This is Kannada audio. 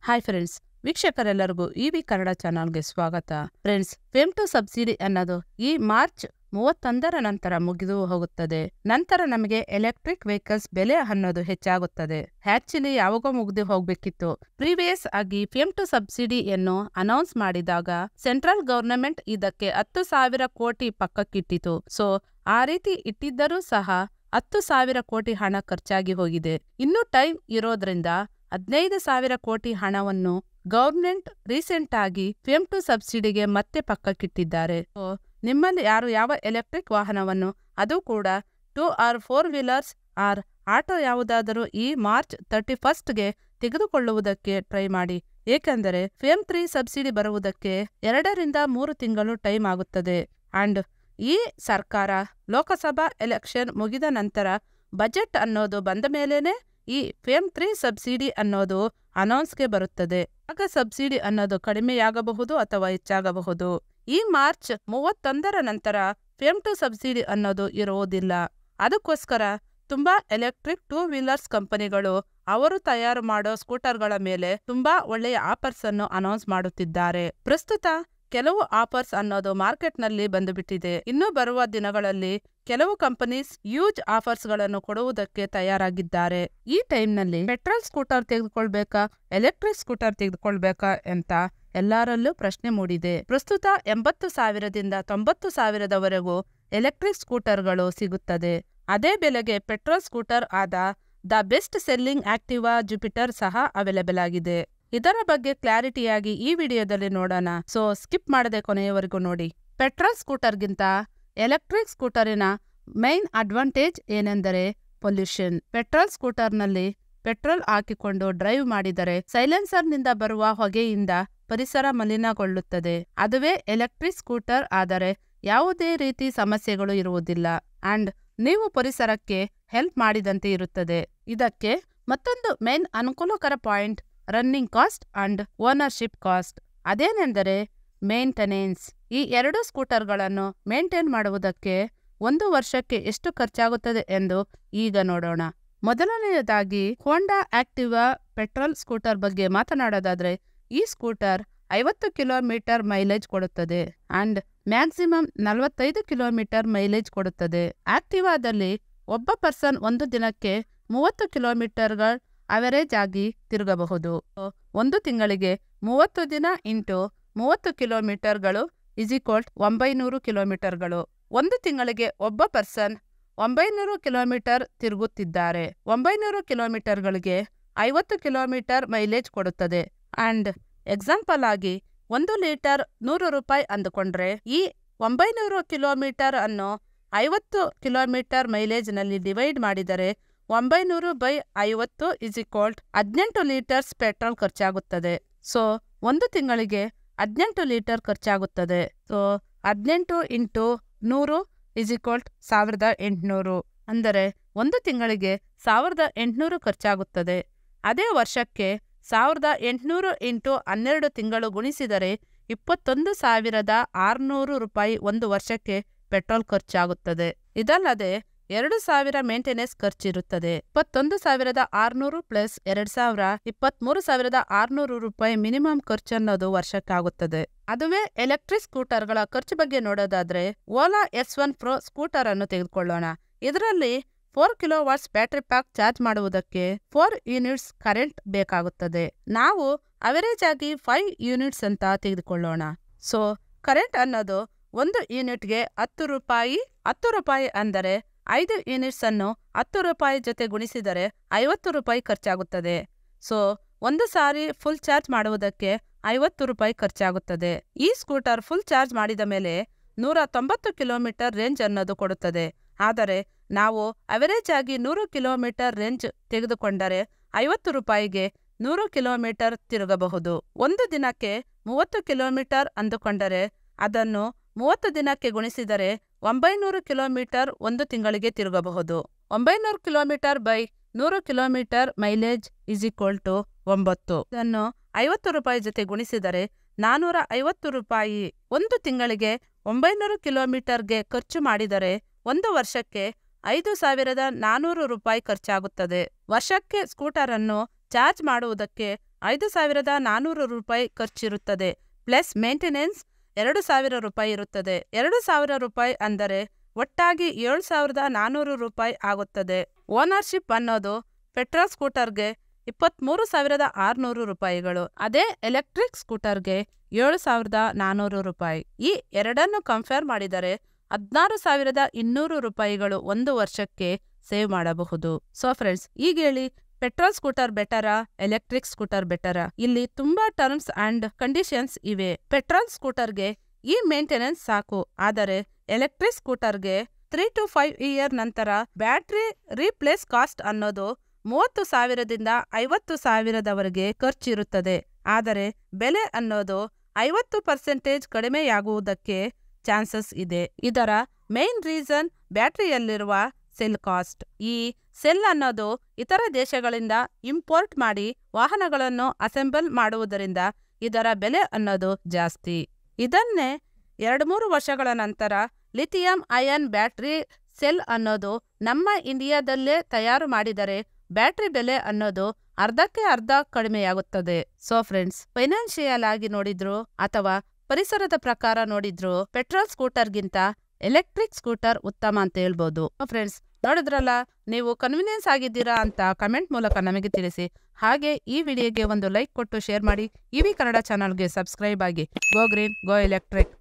ಹಾಯ್ ಫ್ರೆಂಡ್ಸ್, ವೀಕ್ಷಕರೆಲ್ಲರಿಗೂ ಇವಿ ಕನ್ನಡ ಚಾನಲ್ಗೆ ಸ್ವಾಗತ. ಫ್ರೆಂಡ್ಸ್, ಫೇಮ್ ಟು ಸಬ್ಸಿಡಿ ಅನ್ನೋದು ಈ ಮಾರ್ಚ್ 31ರ ನಂತರ ಮುಗಿದು ಹೋಗುತ್ತದೆ. ನಂತರ ನಮಗೆ ಎಲೆಕ್ಟ್ರಿಕ್ ವೆಹಿಕಲ್ಸ್ ಬೆಲೆ ಅನ್ನೋದು ಹೆಚ್ಚಾಗುತ್ತದೆ. ಆಕ್ಚುಲಿ ಯಾವಾಗೋ ಮುಗಿದು ಹೋಗ್ಬೇಕಿತ್ತು. ಪ್ರೀವಿಯಸ್ ಆಗಿ ಫೇಮ್ ಟು ಸಬ್ಸಿಡಿಯನ್ನು ಅನೌನ್ಸ್ ಮಾಡಿದಾಗ ಸೆಂಟ್ರಲ್ ಗವರ್ನಮೆಂಟ್ ಇದಕ್ಕೆ 10,000 ಕೋಟಿ ಪಕ್ಕಕ್ಕಿಟ್ಟಿತು. ಸೊ ಆ ರೀತಿ ಇಟ್ಟಿದ್ದರೂ ಸಹ 10,000 ಕೋಟಿ ಹಣ ಖರ್ಚಾಗಿ ಹೋಗಿದೆ. ಇನ್ನೂ ಟೈಮ್ ಇರೋದ್ರಿಂದ 15,000 ಕೋಟಿ ಹಣವನ್ನು ಗವರ್ಮೆಂಟ್ ರೀಸೆಂಟ್ ಆಗಿ ಫೇಮ್ ಟು ಸಬ್ಸಿಡಿಗೆ ಮತ್ತೆ ಪಕ್ಕಕ್ಕಿಟ್ಟಿದ್ದಾರೆ. ಸೊ ನಿಮ್ಮಲ್ಲಿ ಯಾರು ಯಾವ ಎಲೆಕ್ಟ್ರಿಕ್ ವಾಹನವನ್ನು, ಅದು ಕೂಡ 2 or 4 ವೀಲರ್ಸ್ ಆರ್ ಆಟೋ ಯಾವುದಾದರೂ ಈ ಮಾರ್ಚ್ 31ಗೆ ತೆಗೆದುಕೊಳ್ಳುವುದಕ್ಕೆ ಟ್ರೈ ಮಾಡಿ. ಏಕೆಂದರೆ ಫೇಮ್ 3 ಸಬ್ಸಿಡಿ ಬರುವುದಕ್ಕೆ 2 ರಿಂದ 3 ತಿಂಗಳು ಟೈಮ್ ಆಗುತ್ತದೆ. ಅಂಡ್ ಈ ಸರ್ಕಾರ ಲೋಕಸಭಾ ಎಲೆಕ್ಷನ್ ಮುಗಿದ ನಂತರ ಬಜೆಟ್ ಅನ್ನೋದು ಬಂದ ಮೇಲೇನೆ ಈ ಫೇಮ್ 3 ಸಬ್ಸಿಡಿ ಅನ್ನೋದು ಅನೌನ್ಸ್ಗೆ ಬರುತ್ತದೆ. ಆಗ ಸಬ್ಸಿಡಿ ಅನ್ನೋದು ಕಡಿಮೆಯಾಗಬಹುದು ಅಥವಾ ಹೆಚ್ಚಾಗಬಹುದು. ಈ ಮಾರ್ಚ್ 31ರ ನಂತರ ಫೇಮ್ 2 ಸಬ್ಸಿಡಿ ಅನ್ನೋದು ಇರುವುದಿಲ್ಲ. ಅದಕ್ಕೋಸ್ಕರ ತುಂಬಾ ಎಲೆಕ್ಟ್ರಿಕ್ 2 ವೀಲರ್ಸ್ ಕಂಪನಿಗಳು ಅವರು ತಯಾರು ಮಾಡೋ ಸ್ಕೂಟರ್ಗಳ ಮೇಲೆ ತುಂಬಾ ಒಳ್ಳೆಯ ಆಫರ್ಸ್ ಅನ್ನು ಅನೌನ್ಸ್ ಮಾಡುತ್ತಿದ್ದಾರೆ. ಪ್ರಸ್ತುತ ಕೆಲವು ಆಫರ್ಸ್ ಅನ್ನೋದು ಮಾರ್ಕೆಟ್ನಲ್ಲಿ ಬಂದುಬಿಟ್ಟಿದೆ. ಇನ್ನು ಬರುವ ದಿನಗಳಲ್ಲಿ ಕೆಲವು ಕಂಪನೀಸ್ ಯೂಜ್ ಆಫರ್ಸ್ ಗಳನ್ನು ಕೊಡುವುದಕ್ಕೆ ತಯಾರಾಗಿದ್ದಾರೆ. ಈ ಟೈಮ್ನಲ್ಲಿ ಪೆಟ್ರೋಲ್ ಸ್ಕೂಟರ್ ತೆಗೆದುಕೊಳ್ಬೇಕಾ, ಎಲೆಕ್ಟ್ರಿಕ್ ಸ್ಕೂಟರ್ ತೆಗೆದುಕೊಳ್ಬೇಕಾ ಅಂತ ಎಲ್ಲರಲ್ಲೂ ಪ್ರಶ್ನೆ ಮೂಡಿದೆ. ಪ್ರಸ್ತುತ 80,000ದಿಂದ 90,000ದವರೆಗೂ ಎಲೆಕ್ಟ್ರಿಕ್ ಸ್ಕೂಟರ್ಗಳು ಸಿಗುತ್ತದೆ. ಅದೇ ಬೆಲೆಗೆ ಪೆಟ್ರೋಲ್ ಸ್ಕೂಟರ್ ಆದ the best selling Activa Jupiter ಸಹ ಅವೈಲೇಬಲ್ ಆಗಿದೆ. ಇದರ ಬಗ್ಗೆ ಕ್ಲಾರಿಟಿಯಾಗಿ ಈ ವಿಡಿಯೋದಲ್ಲಿ ನೋಡೋಣ. ಸೊ ಸ್ಕಿಪ್ ಮಾಡದೆ ಕೊನೆಯವರೆಗೂ ನೋಡಿ. ಪೆಟ್ರೋಲ್ ಸ್ಕೂಟರ್ಗಿಂತ ಎಲೆಕ್ಟ್ರಿಕ್ ಸ್ಕೂಟರಿನ ಮೈನ್ ಅಡ್ವಾಂಟೇಜ್ ಏನೆಂದರೆ ಪೊಲ್ಯೂಷನ್. ಪೆಟ್ರೋಲ್ ಸ್ಕೂಟರ್ನಲ್ಲಿ ಪೆಟ್ರೋಲ್ ಹಾಕಿಕೊಂಡು ಡ್ರೈವ್ ಮಾಡಿದರೆ ಸೈಲೆನ್ಸರ್ನಿಂದ ಬರುವ ಹೊಗೆಯಿಂದ ಪರಿಸರ ಮಲಿನಗೊಳ್ಳುತ್ತದೆ. ಅದುವೇ ಎಲೆಕ್ಟ್ರಿಕ್ ಸ್ಕೂಟರ್ ಆದರೆ ಯಾವುದೇ ರೀತಿ ಸಮಸ್ಯೆಗಳು ಇರುವುದಿಲ್ಲ ಅಂಡ್ ನೀವು ಪರಿಸರಕ್ಕೆ ಹೆಲ್ಪ್ ಮಾಡಿದಂತೆ ಇರುತ್ತದೆ. ಇದಕ್ಕೆ ಮತ್ತೊಂದು ಮೇನ್ ಅನುಕೂಲಕರ point running cost and ownership cost. ಅದೇನೆಂದರೆ ಮೇಂಟೆನೆನ್ಸ್. ಈ 2 ಸ್ಕೂಟರ್ಗಳನ್ನು ಮೇಂಟೈನ್ ಮಾಡುವುದಕ್ಕೆ 1 ವರ್ಷಕ್ಕೆ ಎಷ್ಟು ಖರ್ಚಾಗುತ್ತದೆ ಎಂದು ಈಗ ನೋಡೋಣ. ಮೊದಲನೆಯದಾಗಿ ಹೋಂಡಾ ಆಕ್ಟಿವಾ ಪೆಟ್ರೋಲ್ ಸ್ಕೂಟರ್ ಬಗ್ಗೆ ಮಾತನಾಡೋದಾದ್ರೆ ಈ ಸ್ಕೂಟರ್ 50 ಕಿಲೋಮೀಟರ್ ಮೈಲೇಜ್ ಕೊಡುತ್ತದೆ ಅಂಡ್ ಮ್ಯಾಕ್ಸಿಮಮ್ 45 ಕಿಲೋಮೀಟರ್ ಮೈಲೇಜ್ ಕೊಡುತ್ತದೆ. ಆಕ್ಟಿವಾದಲ್ಲಿ ಒಬ್ಬ ಪರ್ಸನ್ ಒಂದು ದಿನಕ್ಕೆ 30 ಕಿಲೋಮೀಟರ್ಗಳು ಅವರೇಜ್ ಆಗಿ ತಿರುಗಬಹುದು. ಒಂದು ತಿಂಗಳಿಗೆ 30 ದಿನ ಇಂಟು 30 ಕಿಲೋಮೀಟರ್ಗಳು = 900 ಕಿಲೋಮೀಟರ್ಗಳು. ಒಂದು ತಿಂಗಳಿಗೆ ಒಬ್ಬ ಪರ್ಸನ್ 900 ಕಿಲೋಮೀಟರ್ ತಿರುಗುತ್ತಿದ್ದಾರೆ. 900 ಕಿಲೋಮೀಟರ್ಗಳಿಗೆ 50 ಕಿಲೋಮೀಟರ್ ಮೈಲೇಜ್ ಕೊಡುತ್ತದೆ. ಅಂಡ್ ಎಕ್ಸಾಂಪಲ್ ಆಗಿ 1 ಲೀಟರ್ 100 ರೂಪಾಯಿ ಅಂದುಕೊಂಡ್ರೆ ಈ 900 ಕಿಲೋಮೀಟರ್ ಅನ್ನು 50 ಕಿಲೋಮೀಟರ್ ಮೈಲೇಜ್ನಲ್ಲಿ ಡಿವೈಡ್ ಮಾಡಿದರೆ 900/50 = 18 ಲೀಟರ್ಸ್ ಪೆಟ್ರೋಲ್ ಖರ್ಚಾಗುತ್ತದೆ. ಸೊ ಒಂದು ತಿಂಗಳಿಗೆ 18 ಲೀಟರ್ ಖರ್ಚಾಗುತ್ತದೆ. ಸೊ 18 × 100 = 1,800. ಅಂದರೆ ಒಂದು ತಿಂಗಳಿಗೆ 1,800 ಖರ್ಚಾಗುತ್ತದೆ. ಅದೇ ವರ್ಷಕ್ಕೆ 1,800 × 12 ತಿಂಗಳು ಗುಣಿಸಿದರೆ 21,600 ರೂಪಾಯಿ ಒಂದು ವರ್ಷಕ್ಕೆ ಪೆಟ್ರೋಲ್ ಖರ್ಚಾಗುತ್ತದೆ. ಇದಲ್ಲದೆ 2,000 ಮೇಂಟೆನೆನ್ಸ್ ಖರ್ಚಿರುತ್ತದೆ. 21,600 ಪ್ಲಸ್ 2,000 23,600 ರೂಪಾಯಿ ಮಿನಿಮಮ್ ಖರ್ಚು ಅನ್ನೋದು ವರ್ಷಕ್ಕಾಗುತ್ತದೆ. ಅದುವೇ ಎಲೆಕ್ಟ್ರಿಕ್ ಸ್ಕೂಟರ್ಗಳ ಖರ್ಚು ಬಗ್ಗೆ ನೋಡೋದಾದ್ರೆ ಓಲಾ S1 Pro ಸ್ಕೂಟರ್ ಅನ್ನು ತೆಗೆದುಕೊಳ್ಳೋಣ. ಇದರಲ್ಲಿ 4 ಕಿಲೋವಾಟ್ಸ್ ಬ್ಯಾಟರಿ ಪ್ಯಾಕ್ ಚಾರ್ಜ್ ಮಾಡುವುದಕ್ಕೆ 4 ಯೂನಿಟ್ಸ್ ಕರೆಂಟ್ ಬೇಕಾಗುತ್ತದೆ. ನಾವು ಅವರೇಜ್ ಆಗಿ 5 ಯೂನಿಟ್ಸ್ ಅಂತ ತೆಗೆದುಕೊಳ್ಳೋಣ. ಸೊ ಕರೆಂಟ್ ಅನ್ನೋದು 1 ಯೂನಿಟ್ಗೆ 10 ರೂಪಾಯಿ. 10 ರೂಪಾಯಿ ಅಂದರೆ 5 ಯೂನಿಟ್ಸ್ ಅನ್ನು 10 ರೂಪಾಯಿ ಜೊತೆ ಗುಣಿಸಿದರೆ 50 ರೂಪಾಯಿ ಖರ್ಚಾಗುತ್ತದೆ. ಸೊ ಒಂದು ಸಾರಿ ಫುಲ್ ಚಾರ್ಜ್ ಮಾಡುವುದಕ್ಕೆ 50 ರೂಪಾಯಿ ಖರ್ಚಾಗುತ್ತದೆ. ಈ ಸ್ಕೂಟರ್ ಫುಲ್ ಚಾರ್ಜ್ ಮಾಡಿದ ಮೇಲೆ 190 ಕಿಲೋಮೀಟರ್ ರೇಂಜ್ ಅನ್ನೋದು ಕೊಡುತ್ತದೆ. ಆದರೆ ನಾವು ಅವರೇಜ್ ಆಗಿ 100 ಕಿಲೋಮೀಟರ್ ರೇಂಜ್ ತೆಗೆದುಕೊಂಡರೆ 50 ರೂಪಾಯಿಗೆ 100 ಕಿಲೋಮೀಟರ್ ತಿರುಗಬಹುದು. ಒಂದು ದಿನಕ್ಕೆ 30 ಕಿಲೋಮೀಟರ್ ಅಂದುಕೊಂಡರೆ ಅದನ್ನು 30 ದಿನಕ್ಕೆ ಗುಣಿಸಿದರೆ 900 ಕಿಲೋಮೀಟರ್ ಒಂದು ತಿಂಗಳಿಗೆ ತಿರುಗಬಹುದು. 900 ಕಿಲೋಮೀಟರ್ ಬೈ 100 ಕಿಲೋಮೀಟರ್ ಮೈಲೇಜ್ = 9. ಇದನ್ನು 50 ರೂಪಾಯಿ ಜೊತೆ ಗುಣಿಸಿದರೆ 450 ರೂಪಾಯಿ. ಒಂದು ತಿಂಗಳಿಗೆ 900 ಕಿಲೋಮೀಟರ್ಗೆ ಖರ್ಚು ಮಾಡಿದರೆ ಒಂದು ವರ್ಷಕ್ಕೆ 5,400 ರೂಪಾಯಿ ಖರ್ಚಾಗುತ್ತದೆ. ವರ್ಷಕ್ಕೆ ಸ್ಕೂಟರ್ ಅನ್ನು ಚಾರ್ಜ್ ಮಾಡುವುದಕ್ಕೆ 5,400 ರೂಪಾಯಿ ಖರ್ಚಿರುತ್ತದೆ. ಪ್ಲಸ್ ಮೇಂಟೆನೆನ್ಸ್ 2,000 ರೂಪಾಯಿ ಇರುತ್ತದೆ. 2,000 ರೂಪಾಯಿ ಅಂದರೆ ಒಟ್ಟಾಗಿ 7,400 ರೂಪಾಯಿ ಆಗುತ್ತದೆ. ಓನರ್ಶಿಪ್ ಅನ್ನೋದು ಪೆಟ್ರೋಲ್ ಸ್ಕೂಟರ್ಗೆ 23,600 ರೂಪಾಯಿಗಳು. ಅದೇ ಎಲೆಕ್ಟ್ರಿಕ್ ಸ್ಕೂಟರ್ಗೆ 7,400 ರೂಪಾಯಿ. ಈ ಎರಡನ್ನು ಕಂಪೇರ್ ಮಾಡಿದರೆ 16,200 ರೂಪಾಯಿಗಳು ಒಂದು ವರ್ಷಕ್ಕೆ ಸೇವ್ ಮಾಡಬಹುದು. ಸೊ ಫ್ರೆಂಡ್ಸ್, ಈಗ ಹೇಳಿ, ಪೆಟ್ರೋಲ್ ಸ್ಕೂಟರ್ ಬೆಟರಾ, ಎಲೆಕ್ಟ್ರಿಕ್ ಸ್ಕೂಟರ್ ಬೆಟರಾ? ಇಲ್ಲಿ ತುಂಬಾ ಟರ್ಮ್ಸ್ ಅಂಡ್ ಕಂಡೀಷನ್ಸ್ ಇವೆ. ಪೆಟ್ರೋಲ್ ಸ್ಕೂಟರ್ಗೆ ಈ ಮೇಂಟೆನೆನ್ಸ್ ಸಾಕು. ಆದರೆ ಎಲೆಕ್ಟ್ರಿಕ್ ಸ್ಕೂಟರ್ಗೆ 3 to 5 ಇಯರ್ ನಂತರ ಬ್ಯಾಟ್ರಿ ರೀಪ್ಲೇಸ್ ಕಾಸ್ಟ್ ಅನ್ನೋದು 30,000ದಿಂದ 50,000ದವರೆಗೆ ಖರ್ಚಿರುತ್ತದೆ. ಆದರೆ ಬೆಲೆ ಅನ್ನೋದು 50% ಕಡಿಮೆಯಾಗುವುದಕ್ಕೆ ಚಾನ್ಸಸ್ ಇದೆ. ಇದರ ಮೇನ್ ರೀಸನ್ ಬ್ಯಾಟರಿಯಲ್ಲಿರುವ ಸೆಲ್ ಕಾಸ್ಟ್. ಈ ಸೆಲ್ ಅನ್ನೋದು ಇತರ ದೇಶಗಳಿಂದ ಇಂಪೋರ್ಟ್ ಮಾಡಿ ವಾಹನಗಳನ್ನು ಅಸೆಂಬಲ್ ಮಾಡುವುದರಿಂದ ಇದರ ಬೆಲೆ ಅನ್ನೋದು ಜಾಸ್ತಿ. ಇದನ್ನೇ 2-3 ವರ್ಷಗಳ ನಂತರ ಲಿಥಿಯಂ ಅಯನ್ ಬ್ಯಾಟರಿ ಸೆಲ್ ಅನ್ನೋದು ನಮ್ಮ ಇಂಡಿಯಾದಲ್ಲೇ ತಯಾರು ಮಾಡಿದರೆ ಬ್ಯಾಟರಿ ಬೆಲೆ ಅನ್ನೋದು ಅರ್ಧಕ್ಕೆ ಅರ್ಧ ಕಡಿಮೆಯಾಗುತ್ತದೆ. ಸೊ ಫ್ರೆಂಡ್ಸ್, ಫೈನಾನ್ಷಿಯಲ್ ಆಗಿ ನೋಡಿದ್ರು ಅಥವಾ ಪರಿಸರದ ಪ್ರಕಾರ ನೋಡಿದ್ರು ಪೆಟ್ರೋಲ್ ಸ್ಕೂಟರ್ಗಿಂತ ಎಲೆಕ್ಟ್ರಿಕ್ ಸ್ಕೂಟರ್ ಉತ್ತಮ ಅಂತ ಹೇಳ್ಬೋದು. ಫ್ರೆಂಡ್ಸ್, ನೋಡಿದ್ರಲ್ಲ, ನೀವು ಕನ್ವಿನಿಯನ್ಸ್ ಆಗಿದ್ದೀರಾ ಅಂತ ಕಮೆಂಟ್ ಮೂಲಕ ನಮಗೆ ತಿಳಿಸಿ. ಹಾಗೆ ಈ ವಿಡಿಯೋಗೆ ಒಂದು ಲೈಕ್ ಕೊಟ್ಟು ಶೇರ್ ಮಾಡಿ. ಇವಿ ಕನ್ನಡ ಚಾನಲ್ಗೆ ಸಬ್ಸ್ಕ್ರೈಬ್ ಆಗಿ. ಗೋ ಗ್ರೀನ್, ಗೋ ಎಲೆಕ್ಟ್ರಿಕ್.